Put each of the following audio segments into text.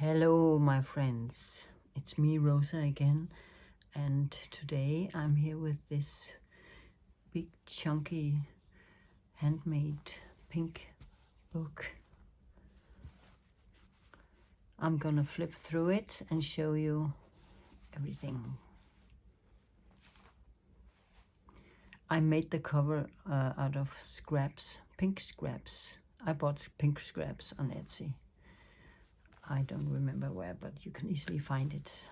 Hello my friends, it's me Rosa again, and today I'm here with this big chunky handmade pink book. I'm gonna flip through it and show you everything. I made the cover out of scraps, pink scraps. I bought pink scraps on Etsy. I don't remember where, but you can easily find it.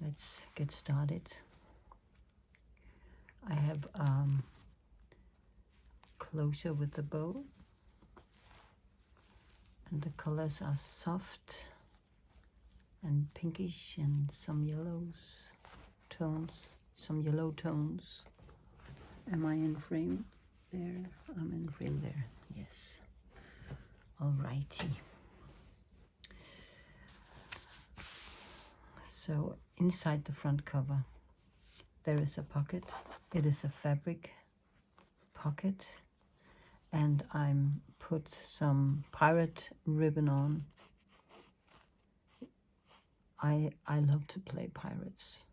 Let's get started. I have closure with the bow, and the colors are soft and pinkish and some yellows tones, some yellow tones. Am I in frame there? I'm in frame there, yes. Alrighty. So inside the front cover there is a pocket. It is a fabric pocket, and I'm put some pirate ribbon on. I love to play pirates.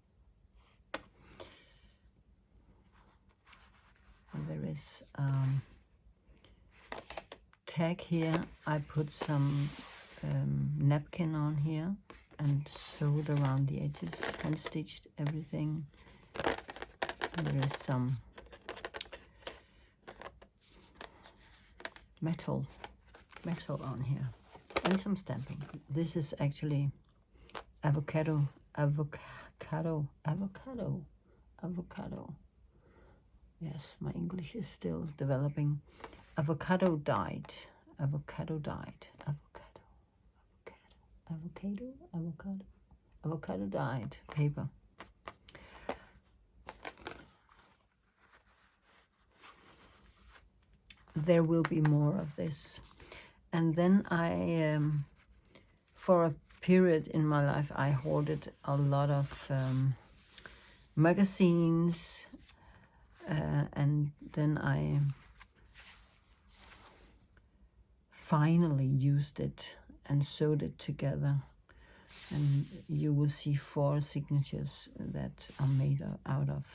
And there is tag here. I put some napkin on here and sewed around the edges and stitched everything. And there is some metal on here and some stamping. This is actually avocado. Yes, my English is still developing. Avocado dyed dyed paper. There will be more of this. And then I, for a period in my life, I hoarded a lot of magazines, and then I finally used it and sewed it together. And you will see 4 signatures that are made out of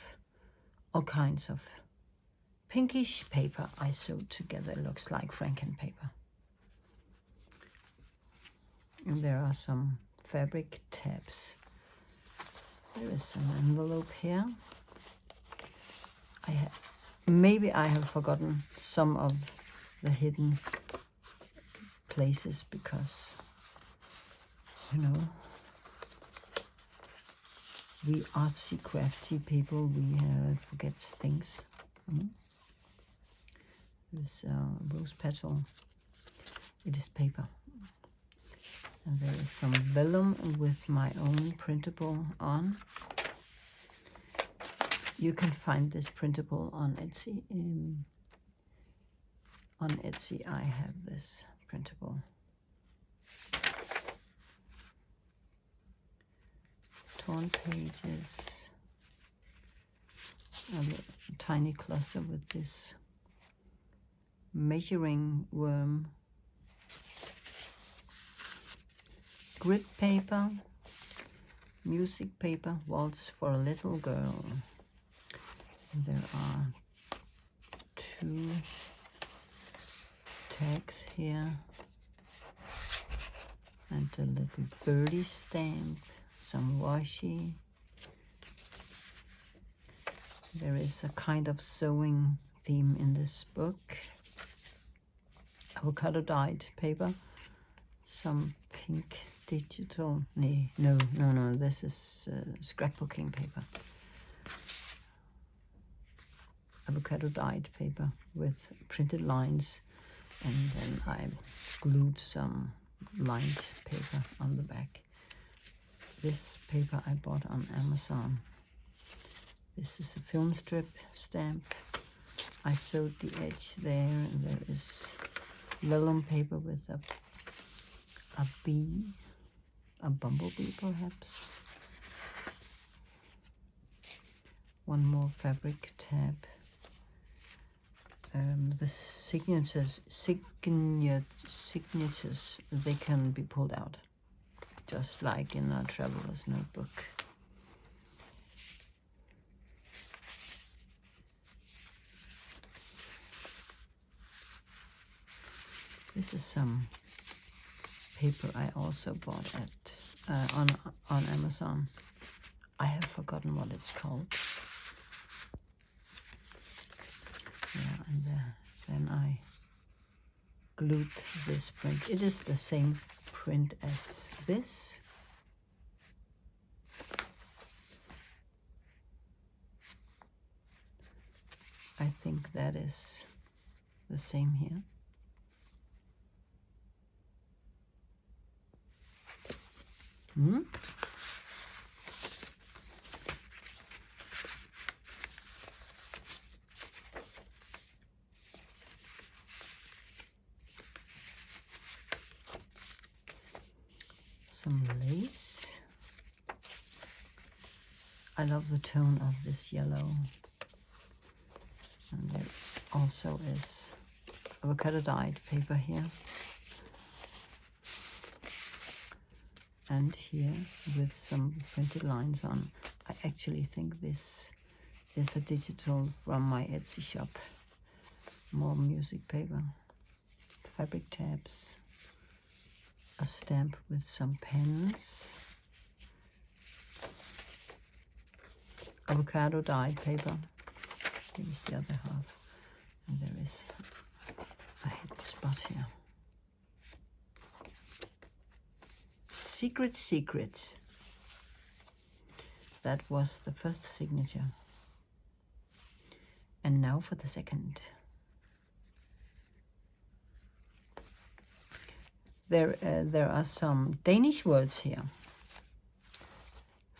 all kinds of pinkish paper I sewed together. It looks like Franken paper. And there are some fabric tabs. There is an envelope here. Maybe I have forgotten some of the hidden places because, you know, we artsy crafty people, we forget things. There's rose petal. It is paper. And there is some vellum with my own printable on. You can find this printable on Etsy. On Etsy I have this printable. Torn pages. A tiny cluster with this measuring worm. Grid paper, music paper, waltz for a little girl. And there are 2 tags here, and a little birdie stamp, some washi. There is a kind of sewing theme in this book. Avocado dyed paper, some pink digital, no, this is scrapbooking paper. Avocado dyed paper with printed lines, and then I glued some lined paper on the back. This paper I bought on Amazon. This is a film strip stamp. I sewed the edge there, and there is vellum paper with a bee, a bumblebee perhaps. One more fabric tab. the signatures, they can be pulled out, just like in a traveler's notebook. This is some paper I also bought at on Amazon. I have forgotten what it's called. Yeah, and then I glued this print. It is the same print as this. I think that is the same here. Some lace. I love the tone of this yellow. And there also is avocado dyed paper here. And here with some printed lines on. I actually think this is a digital from my Etsy shop. More music paper, fabric tabs, a stamp with some pens, avocado dyed paper. Here's the other half, and there is a hidden spot here. Secret, secret. That was the first signature. And now for the second. There are some Danish words here.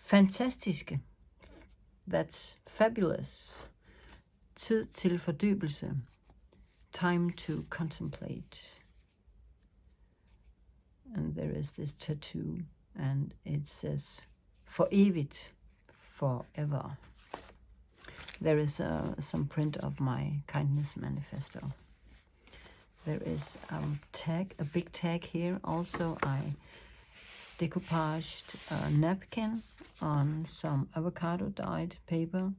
Fantastiske. That's fabulous. Tid til fordybelse. Time to contemplate. And there is this tattoo, and it says for evigt, forever. There is some print of my kindness manifesto. There is a big tag here. Also, I decoupaged a napkin on some avocado dyed paper,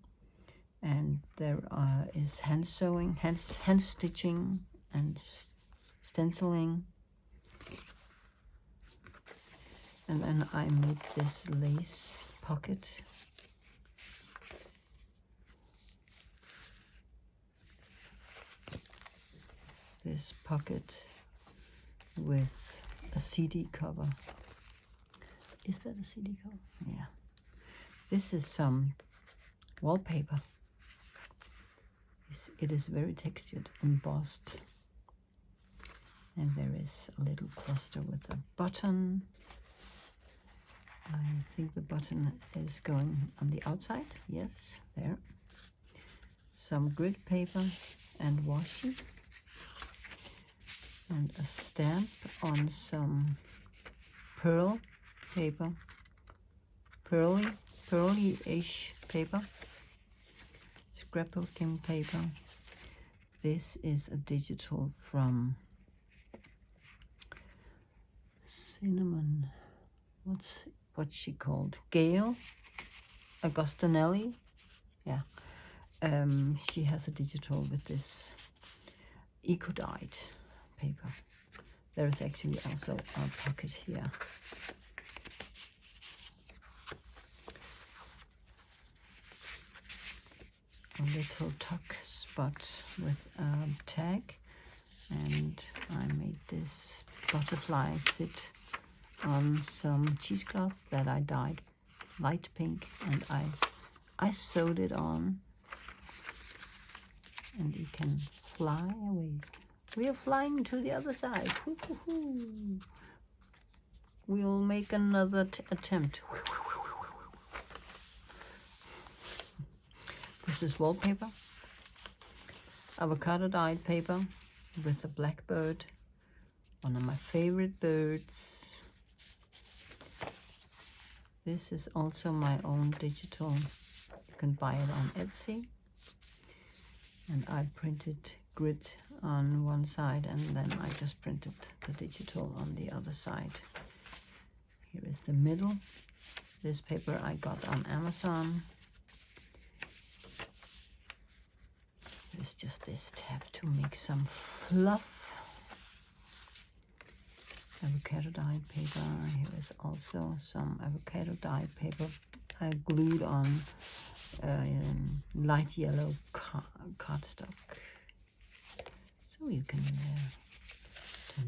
and there is hand sewing, hand stitching, and stenciling. And then I made this lace pocket. This pocket with a CD cover. Is that a CD cover? Yeah. This is some wallpaper. It is very textured, embossed. And there is a little cluster with a button. I think the button is going on the outside. Yes, there. Some grid paper and washi. And a stamp on some pearl paper. Pearly-ish paper. Scrapbooking paper. This is a digital from Cinnamon. What's she called? Gail Agostinelli. Yeah. She has a digital with this eco-dyed paper. There is actually also a pocket here. A little tuck spot with a tag, and I made this butterfly sit on some cheesecloth that I dyed light pink, and I sewed it on, and it can fly away. We are flying to the other side. We'll make another attempt. This is wallpaper, avocado dyed paper with a blackbird, one of my favorite birds. This is also my own digital. You can buy it on Etsy. And I printed grid on one side, and then I just printed the digital on the other side. Here is the middle. This paper I got on Amazon. There's just this tab to make some fluff. Avocado dyed paper. Here is also some avocado dyed paper glued on light yellow cardstock. So you can turn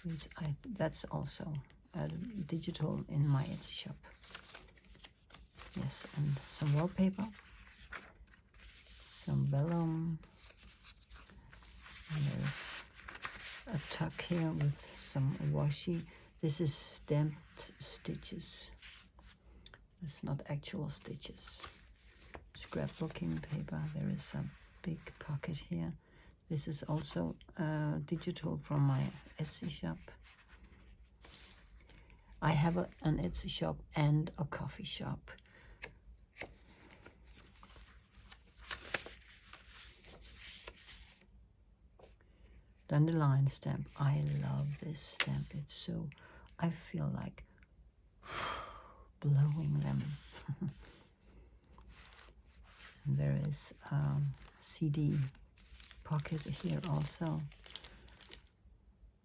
it. That's also digital in my Etsy shop. Yes, and some wallpaper, some vellum, and there's a tuck here with some washi. This is stamped stitches. It's not actual stitches. Scrapbooking paper. There is a big pocket here. This is also digital from my Etsy shop. I have an Etsy shop and a coffee shop. Dandelion stamp. I love this stamp. It's so, I feel like blowing them. And there is a CD pocket here also.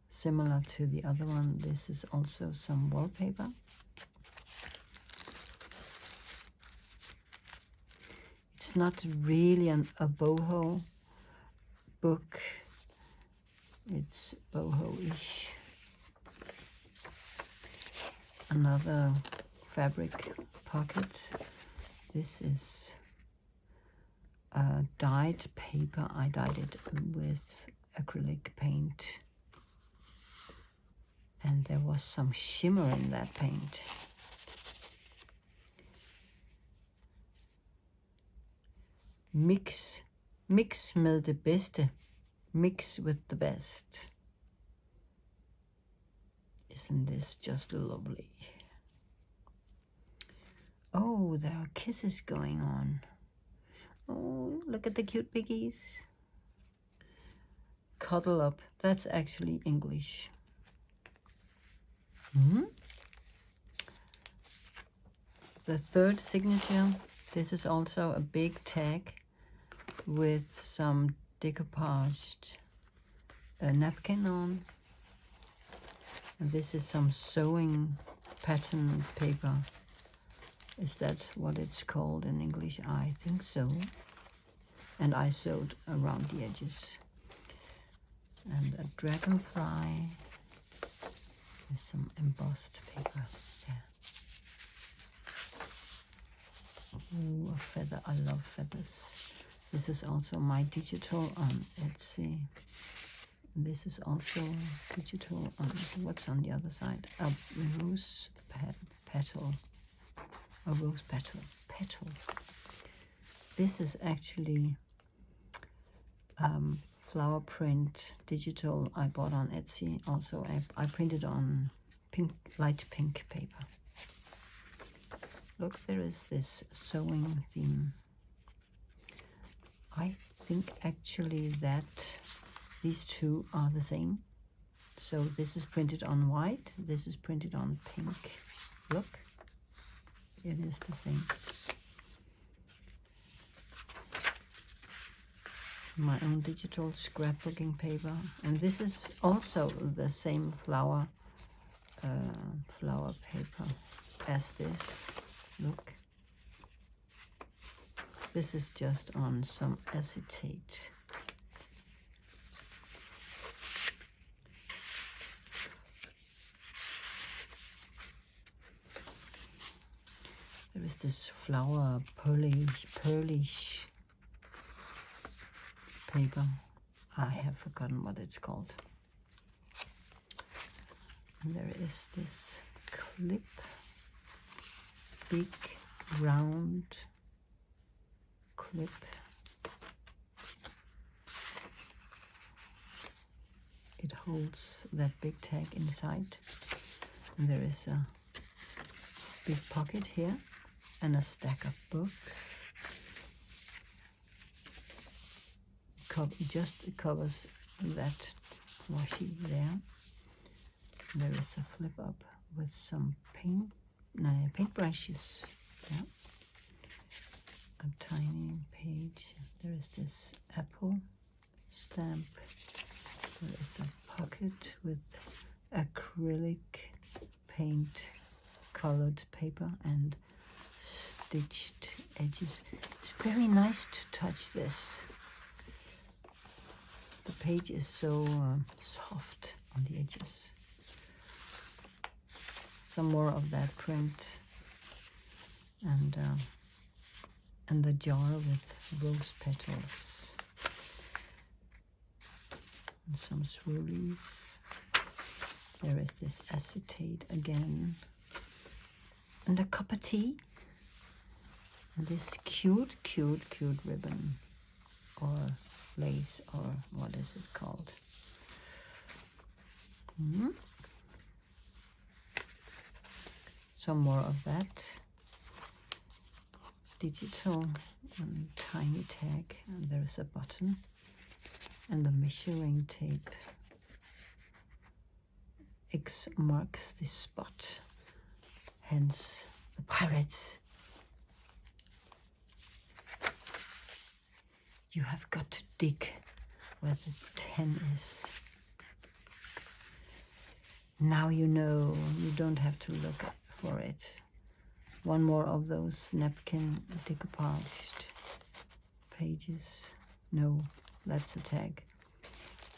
Similar to the other one, this is also some wallpaper. It's not really a boho book. It's boho-ish. Another fabric pocket. This is dyed paper. I dyed it with acrylic paint. And there was some shimmer in that paint. Mix med det bedste. Mix with the best. Isn't this just lovely? Oh, there are kisses going on. Oh, look at the cute piggies. Cuddle up. That's actually English. The third signature. This is also a big tag with some decoupaged napkin on. And this is some sewing pattern paper. Is that what it's called in English? I think so. And I sewed around the edges. And a dragonfly. There's some embossed paper there. Ooh, a feather. I love feathers. This is also my digital on Etsy. This is also digital on, what's on the other side? A rose petal. A rose petal. This is actually flower print digital I bought on Etsy. Also, I printed on light pink paper. Look, there is this sewing theme. I think actually that these two are the same. So this is printed on white, this is printed on pink. Look, it is the same. My own digital scrapbooking paper, and this is also the same flower paper as this. Look, this is just on some acetate. There is this flower pearlish paper. I have forgotten what it's called. And there is this clip, big round clip. It holds that big tag inside. And there is a big pocket here and a stack of books. just covers that washi there. There is a flip up with some paint brushes. Yeah. A tiny page. There is this apple stamp. There is a pocket with acrylic paint colored paper and stitched edges. It's very nice to touch this. The page is so soft on the edges. Some more of that print, and the jar with rose petals and some swirlies. There is this acetate again, and a cup of tea, and this cute ribbon or lace, or what is it called? Some more of that digital and tiny tag, and there is a button and the measuring tape. X marks the spot, hence the pirates. You have got to dig where the 10 is. Now you know, you don't have to look for it. One more of those napkin decoupaged pages. No, that's a tag.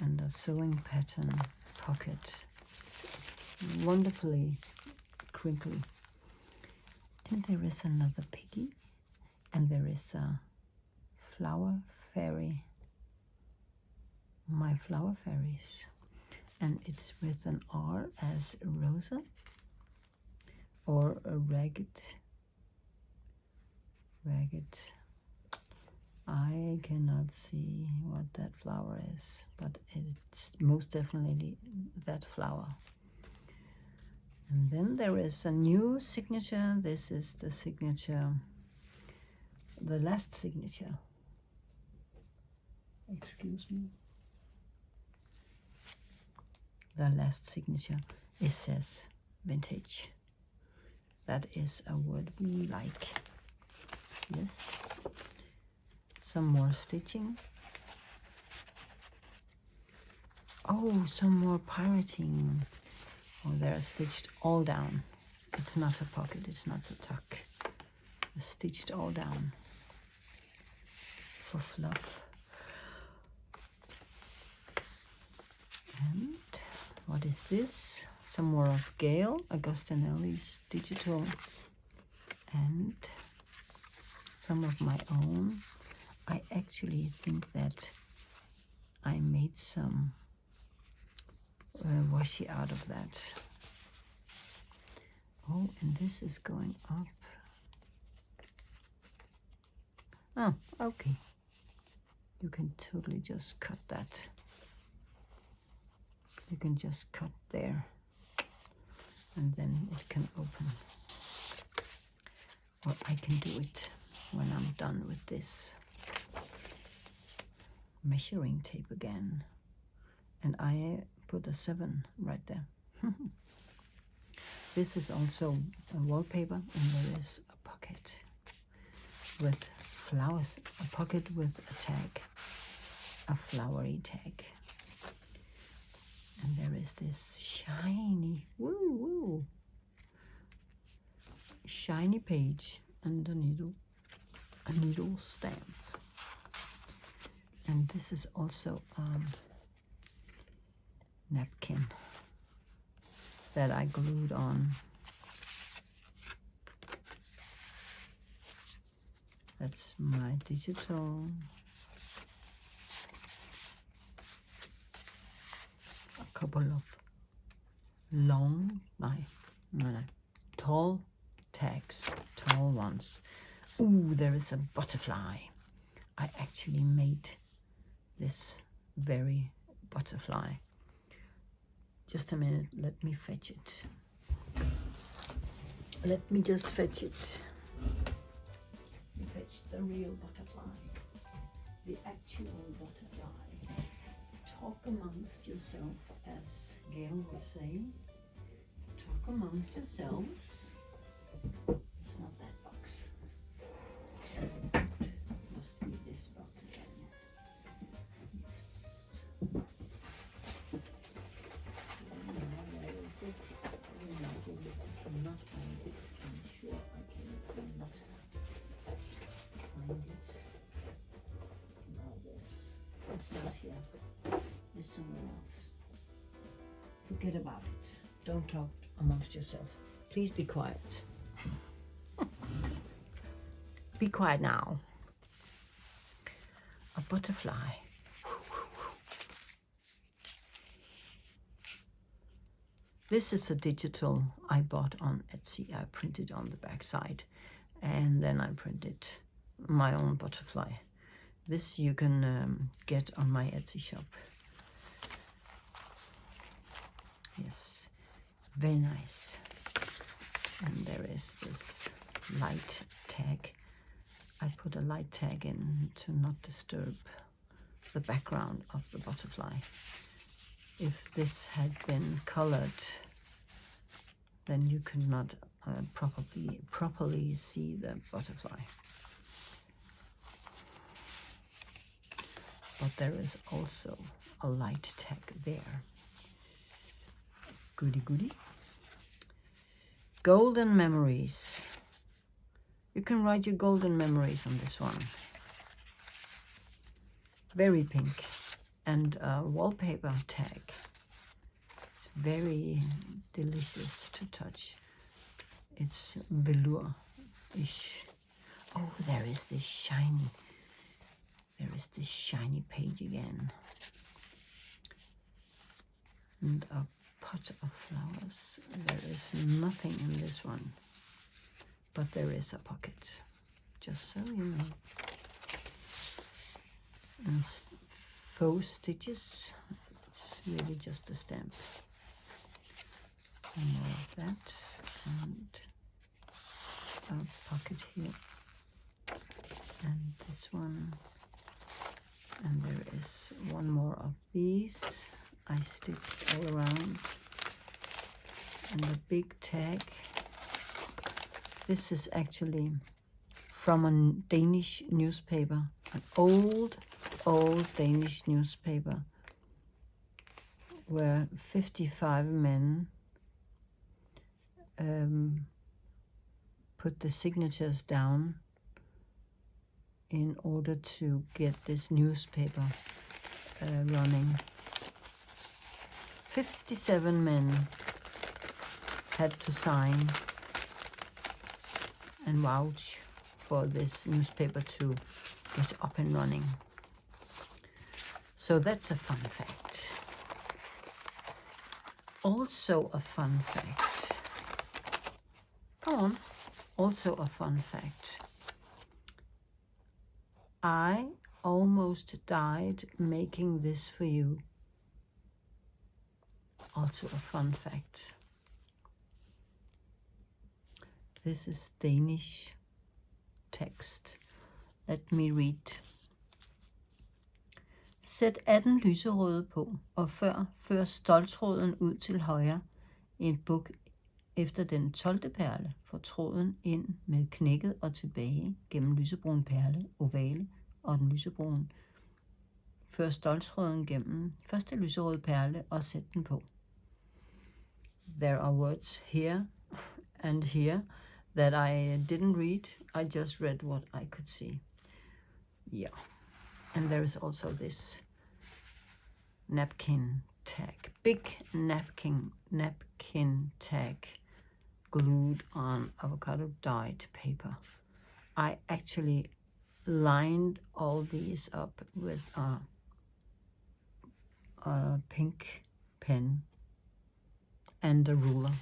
And a sewing pattern pocket. Wonderfully crinkly. And there is another piggy. And there is a flower fairy. My flower fairies. And it's with an R as Rosa, or a ragged. I cannot see what that flower is, but it's most definitely that flower. And then there is a new signature. This is the signature, the last signature. Excuse me. The last signature. It says vintage. That is a word we like. Yes. Some more stitching. Oh, some more pirating. Oh, they're stitched all down. It's not a pocket, it's not a tuck. They're stitched all down for fluff. And what is this? Some more of Gail Agostinelli's digital, and some of my own. I actually think that I made some washi out of that. Oh, and this is going up. Oh, okay. You can totally just cut that. You can just cut there, and then it can open. Or I can do it when I'm done with this. Measuring tape again, and I put a 7 right there. This is also a wallpaper, and there is a pocket with flowers, a pocket with a tag, a flowery tag. And there is this shiny, shiny page and a needle stamp. And this is also napkin that I glued on. That's my digital. A couple of long, tall tags, tall ones. Ooh, there is a butterfly. I actually made this very butterfly. Just a minute, let me fetch it. Let me just fetch it. Fetch the real butterfly. the actual butterfly. Talk amongst yourself, as Gail would say. Talk amongst yourselves. It's not that box. It must be this box then. Yes. So now where is it? I cannot find it. I'm sure I cannot find it. Now this. It's not here. It's somewhere else. Forget about it. Don't talk amongst yourself. Please be quiet. Be quiet now. A butterfly. This is a digital I bought on Etsy. I printed on the back side, and then I printed my own butterfly. This you can get on my Etsy shop. Yes, very nice. And there is this light tag. I put a light tag in to not disturb the background of the butterfly. If this had been colored, then you could not properly see the butterfly. But there is also a light tag there. Goody goody. Golden memories. You can write your golden memories on this one. Very pink. And a wallpaper tag. It's very delicious to touch. It's velour-ish. Oh, there is this shiny page again. And a pot of flowers. There is nothing in this one, but there is a pocket, just so you know. And faux stitches. It's really just a stamp. Some more of that, and a pocket here, and this one, and there is one more of these. I stitched all around, and a big tag. This is actually from a Danish newspaper, an old Danish newspaper, where 55 men put the signatures down in order to get this newspaper running. 57 men had to sign and vouch for this newspaper to get up and running. So that's a fun fact. Also a fun fact. Come on. Also a fun fact. I almost died making this for you. Also a fun fact. This is Danish text. Let me read. Sæt 18 lyserøde på, og før stoltråden ud til højre. En buk efter den 12. perle, får tråden ind med knækket og tilbage gennem lysebrun perle, ovale og den lysebrune. Før stoltråden gennem første lyserøde perle og sæt den på. There are words here and here that I didn't read. I just read what I could see. Yeah. And there is also this napkin tag, big napkin tag glued on avocado dyed paper. I actually lined all these up with a pink pen and a ruler,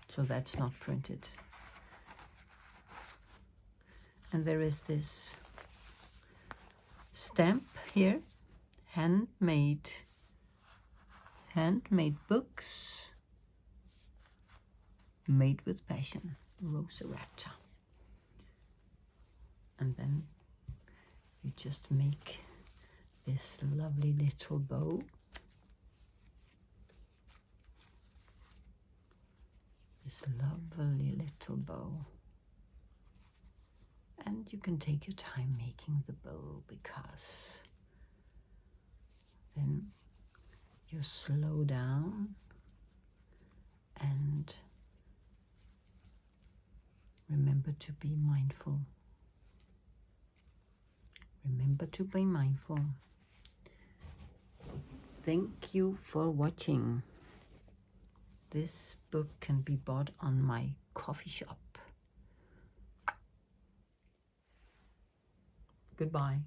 so that's not printed. And there is this stamp here, handmade books made with passion, Rosa Raptor. And then you just make this lovely little bow. This lovely little bow. And you can take your time making the bow, because then you slow down and remember to be mindful. Remember to be mindful. Thank you for watching. This book can be bought on my coffee shop. Goodbye.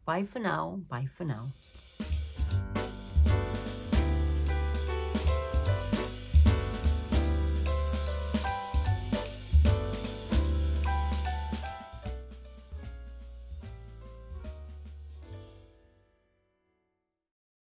Bye for now. Bye for now.